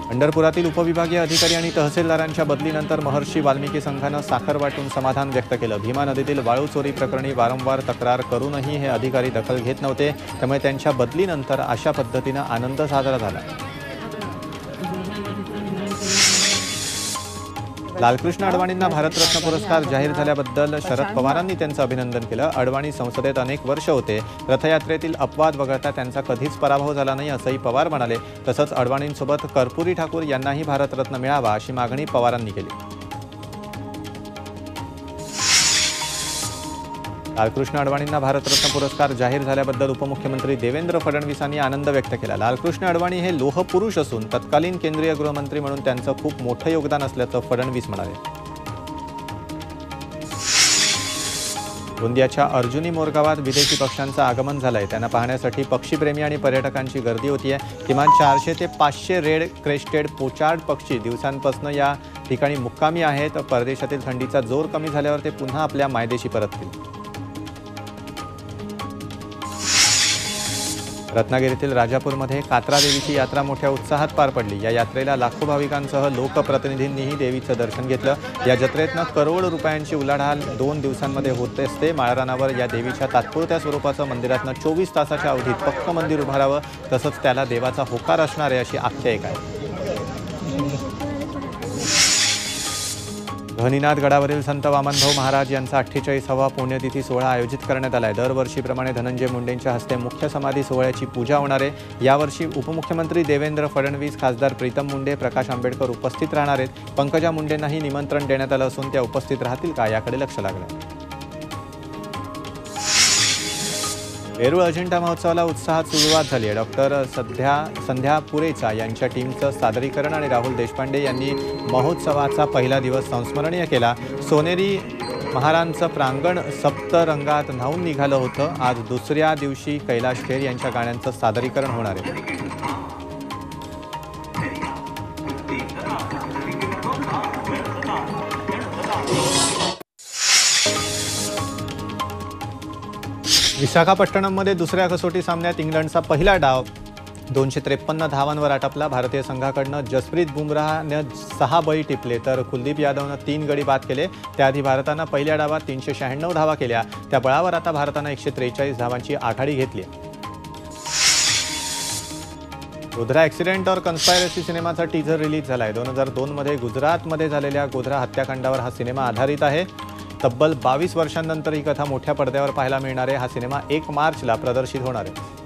पंढरपुरातील उपविभागीय अधिकारी आणि तहसीलदारांच्या बदलीनंतर महर्षी वाल्मिकी संघानं साखर वाटून समाधान व्यक्त केलं। भीमा नदीतील वाळू चोरी प्रकरणी वारंवार तक्रार करूनही हे अधिकारी दखल घेत नव्हते, त्यामुळे त्यांच्या बदलीनंतर अशा पद्धतीने आनंद साजरा झाला। लालकृष्ण अडवाणींना भारतरत्न पुरस्कार जाहीर झाल्याबद्दल शरद पवारांनी त्यांचं अभिनंदन केलं। अडवाणी संसदेत अनेक वर्ष होते, रथयात्रेतील अपवाद वगळता त्यांचा कधीच पराभव झाला नाही असंही पवार म्हणाले। तसंच अडवाणींसोबत कर्पूरी ठाकूर यांनाही भारतरत्न मिळावा अशी मागणी पवारांनी केली। लालकृष्ण अडवाणींना भारतरत्न पुरस्कार जाहीर झाल्याबद्दल उपमुख्यमंत्री देवेंद्र फडणवीसांनी आनंद व्यक्त केला। लालकृष्ण अडवाणी हे लोहपुरुष असून तत्कालीन केंद्रीय गृहमंत्री म्हणून त्यांचं खूप मोठं योगदान असल्याचं फडणवीस म्हणाले। गोंदियाच्या अर्जुनी मोरगावात विदेशी पक्ष्यांचं आगमन झालंय। त्यांना पाहण्यासाठी पक्षीप्रेमी आणि पर्यटकांची गर्दी होतीये। किमान 400 ते 500 रेड क्रेस्टेड पोचार्ड पक्षी दिवसांपासून या ठिकाणी मुक्कामी आहेत। परदेशातील थंडीचा जोर कमी झाल्यावर ते पुन्हा आपल्या मायदेशी परततील। रत्नागिरीतील राजापूरमध्ये कात्रा देवीची यात्रा मोठ्या उत्साहात पार पडली। या यात्रेला लाखो भाविकांसह लोकप्रतिनिधींनीही देवीचं दर्शन घेतलं। या जत्रेतनं करोड रुपयांची उलाढाल 2 दिवसांमध्ये होत असते। माळरानावर या देवीच्या तात्पुरत्या स्वरूपाचं मंदिरातनं 24 तासाच्या अवधीत पक्क मंदिर उभारावं, तसंच त्याला देवाचा होकार असणार आहे अशी आख्यायिका आहे। गहनीनाथ गडावरील संत वामनभाऊ महाराज यांचा 48वा पुण्यतिथी सोहळा आयोजित करण्यात आला आहे। दरवर्षीप्रमाणे धनंजय मुंडेंच्या हस्ते मुख्य समाधी सोहळ्याची पूजा होणार आहे। यावर्षी उपमुख्यमंत्री देवेंद्र फडणवीस, खासदार प्रीतम मुंडे, प्रकाश आंबेडकर उपस्थित राहणार आहेत। पंकजा मुंडेंनाही निमंत्रण देण्यात आलं असून त्या उपस्थित राहतील का याकडे लक्ष लागलं आहे। वेरूळ अजिंठा महोत्सवाला उत्साहात सुरुवात झाली आहे। डॉक्टर संध्या पुरेचा यांच्या टीमचं सादरीकरण आणि राहुल देशपांडे यांनी महोत्सवाचा पहिला दिवस संस्मरणीय केला। सोनेरी महारांचं प्रांगण सप्तरंगात न्हाऊन निघालं होतं। आज दुसऱ्या दिवशी कैलाश खेर यांच्या गाण्यांचं सादरीकरण होणार आहे। विशाखापट्टणममध्ये दुसऱ्या कसोटी सामन्यात इंग्लंडचा पहिला डाव 253 धावांवर आटपला। भारतीय संघाकडनं जसप्रीत बुमराहने 6 बळी टिपले तर कुलदीप यादवनं 3 गडी बाद केले। त्याआधी भारतानं पहिल्या डावात 396 धावा केल्या। त्या बळावर आता भारतानं 143 धावांची आघाडी घेतली। गोधरा ॲक्सिडेंट और कन्स्पायरसी सिनेमाचा टीझर रिलीज झालाय। 2002 मध्ये गुजरातमध्ये झालेल्या गोधरा हत्याकांडावर हा सिनेमा आधारित आहे। तब्बल 22 वर्षांनंतर ही कथा मोठ्या पडद्यावर पाहायला मिळणार आहे। हा सिनेमा 1 मार्चला प्रदर्शित होणार आहे।